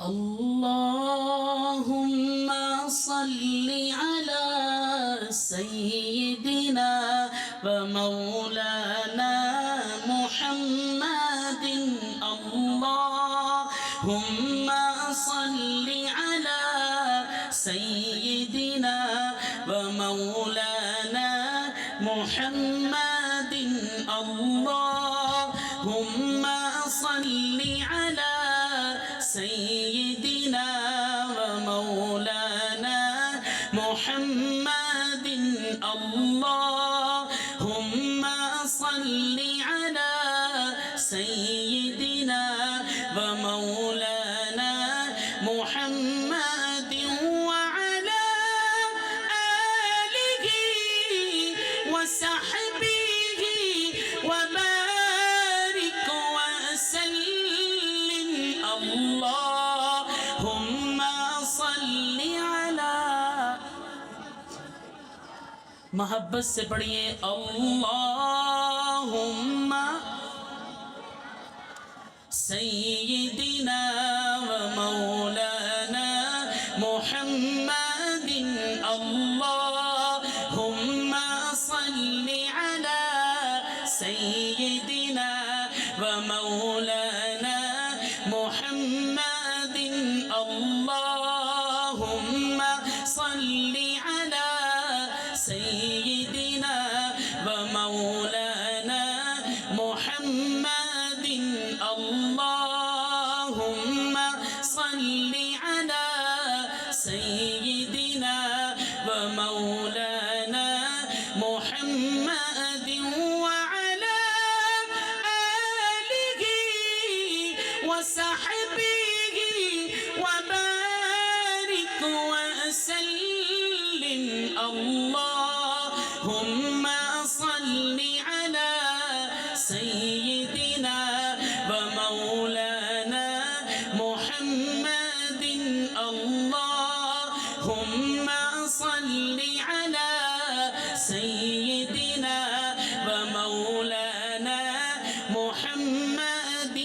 اللهم صل على سيدنا ومولانا محمد اللهم صل على سيدنا ومولانا محمد اللهم صل على سيدنا ومولانا محمد اللهم صل على سيدنا ومولانا محمد وعلى آله وصحبه وبارك وسلم اللهم صل على محبت سے پڑھیے اللہم سیدنا و مولانا محمد اللہم صل علی سیدنا و مولانا محمد اللہم صل علی سيدنا ومولانا محمد اللهم صل على سيدنا ومولانا محمد وعلى آله وصحبه وبارك وسلم اللهم صل على سيدنا ومولانا محمد اللهم صل على سيدنا ومولانا محمد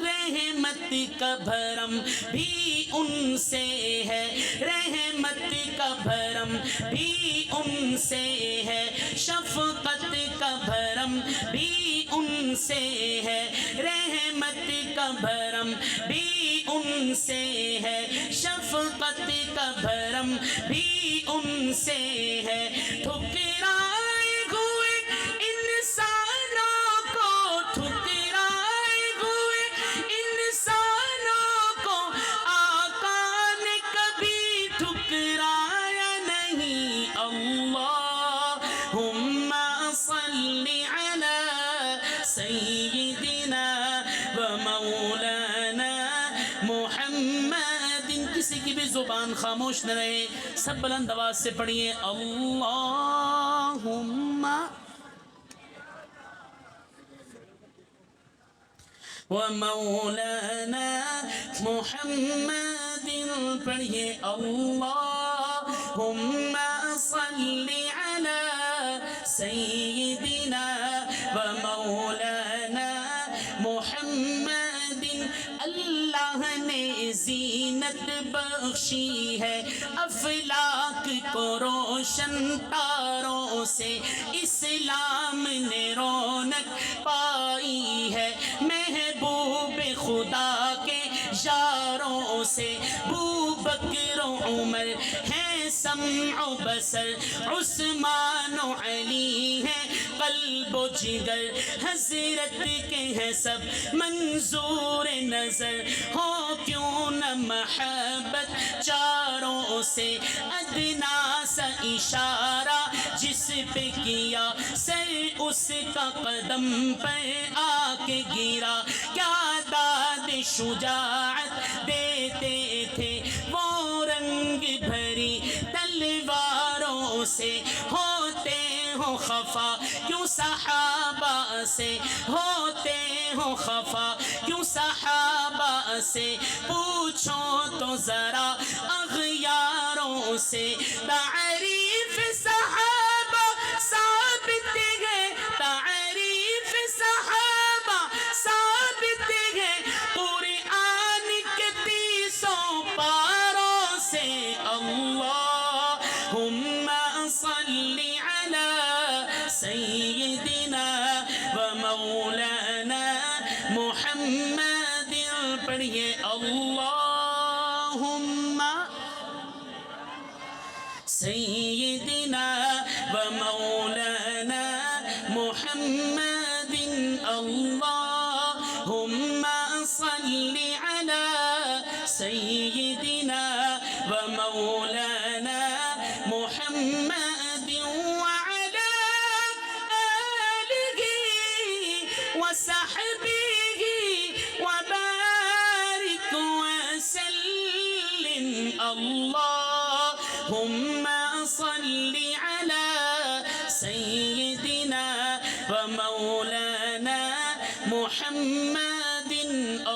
رحمت کا بھرم بھی ان سے ہے رحمت کا بھرم بھی ان سے ہے شفقت کا بھرم بھی ان سے ہے رحمت کا بھرم بھی ان سے ہے شفقت کا بھرم بھی ان سے ہے ٹھکرائے ہوئے انسانوں کو ٹھکرائے ہوئے انسانوں کو آقا نے کبھی ٹھکرایا نہیں اللہم صل علی سیدنا و مولانا محمد کسی کی بھی زبان خاموش نہ رہے سب بلند آواز سے پڑھیے اللہم ومولانا محمد پڑھیے اللہم صل علی سیدنا ومولانا محمد اللہ نے زینت بخشی ہے افلاک کو روشن تاروں سے اسلام نے رونق پائی ہے محبوب خدا کے یاروں سے بوبکر و عمر ہیں سمع و بصر عثمان و علی ہیں قلب و جگر حضرت کے ہیں سب منظور نظر ہو کیوں نہ محبت چاروں سے ادنا سا اشارہ جس پہ کیا سر اس کا قدم پہ آ کے گرا کیا داد شجاعت دیتے تھے وہ رنگ بھری تلواروں سے ہوتے ہو خفا کیوں صحابہ سے ہوتے ہو خفا کیوں صحابہ سے پوچھو تو ذرا اغیاروں سے تعریف صحابہ ثابت ہے تعریف صحابہ ثابت ہے قرآن کے 30 سيدنا ومولانا محمد اللهم صل على سيدنا ومولانا محمد وعلى آله وصحبه وبارك وسلم اللهم صل على سيدنا ومولانا محمد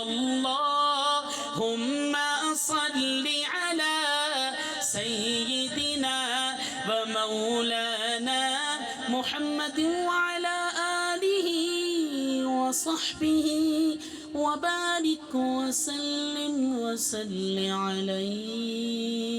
اللهم صل على سيدنا ومولانا محمد وعلى آله وصحبه وبارك وسلم عليه.